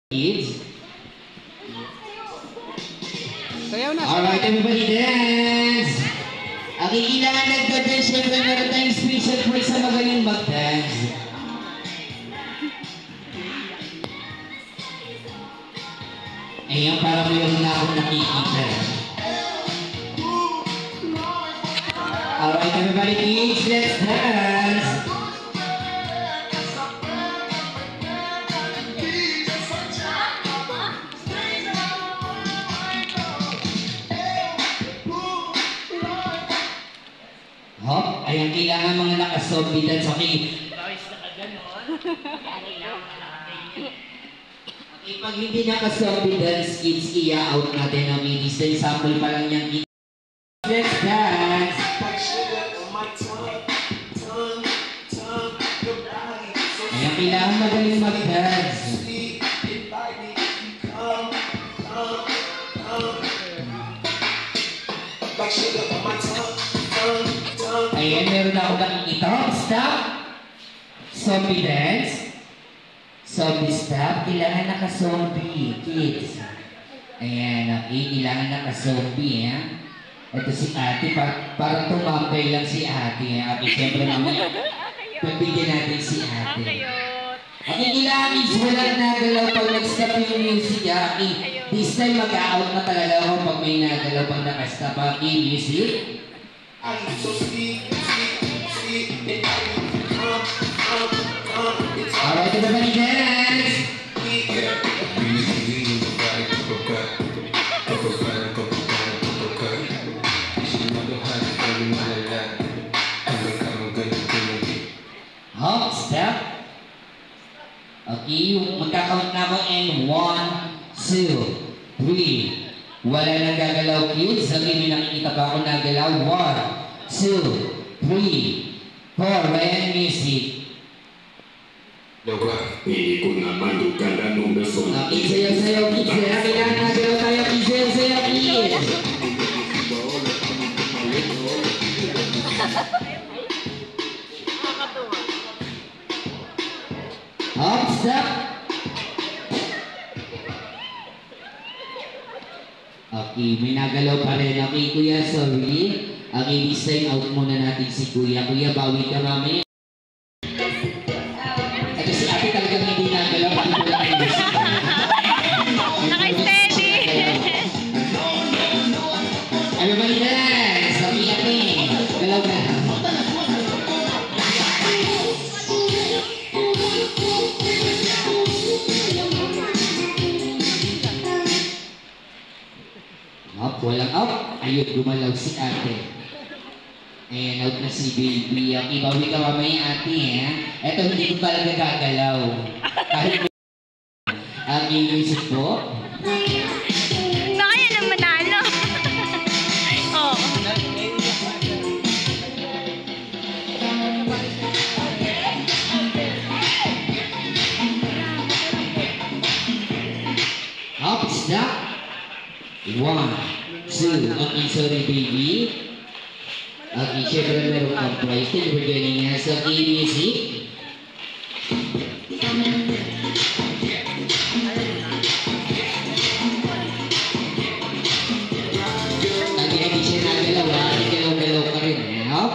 Kids. Alright, everybody dance! Ang kailangan nagda-dance, syempre meron tayong special praise sa magaling mag-dance. Ayan, parang mayroon na akong nakikita. Alright, everybody kids, let's dance! Hop, ayan, kailangan mga nakasobi dance, okay? Bawis na ka ganon. Okay, pag hindi nakasobi dance, kids, i-out natin ang minis. Then, sample pa lang yan, kids. Let's dance! Ayan, kailangan magaling mag-dance. Ayan, meron ako nakikita. Stop! Zombie dance. Zombie stop. Kailangan naka-zombie, kids. Ayan, okay. Kailangan naka-zombie, eh. Ito si ate. Parang tumambay lang si ate, eh. Okay, siyempre naman. Pagbigyan natin si ate. Okay, kailangan kids, walang nagalaw pag nag-stop yung music, okay. This time, mag-out na talaga ako pag may nagalaw pag naka-stop. Okay, music. Alright, everybody dance! Hop, step. Okay, magkakount na ako in 1, 2, 3. Wala nang gagalaw, kids. Sabi, may nakikita pa ako nagalaw. 1, 2, 3, 4. Ryan, music. Hindi ko naman lugaran ng beso. Okay, sayaw-sayaw, kids. Kailangan nagalaw tayo, kids. Sayaw-sayaw, kids. Hop, stop. Okay, may nagalaw pa rin. Okay, kuya, sorry. Okay, this time out muna natin si kuya. Kuya, bawi ka mamaya. Ito si ate talagang hindi nagalaw. Naka-steady. Everybody dance! Okay, ate. Galaw na. Up, walang up. Ayun, gumalaw si ate. Ayan, out na si baby. Okay, bawi ka mamaya ate, eh. Eto, hindi ko talaga gagalaw. Kahit okay, music po. Baka yan ang manalo. Oo. Up, stop. 1, 2. Okay, sorry baby. Okay, syempre meron kang prize. Then we're getting us. Okay, music. Okay, hindi siya nagalaw. Galaw-galaw ka rin. Up.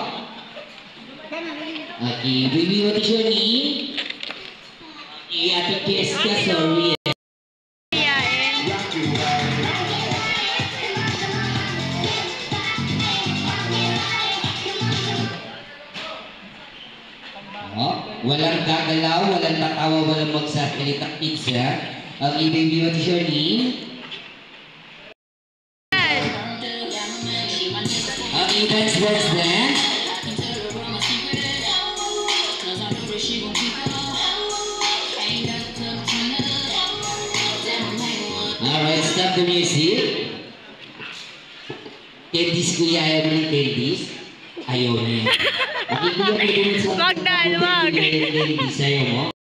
Okay, baby, what is your name? Okay, ate Jessica, sorry. Oh, walang gagalaw, walang tatawa, walang magsasalita, kids, ha? Okay, baby, what is your name? Okay, dance, dance, dance. Alright, stop the music. Candies, kuya, ayaw mo ng candies? Ayaw niya. Okay, kuya, pwede mo sa... Wag na, wag. Candies, ayaw mo?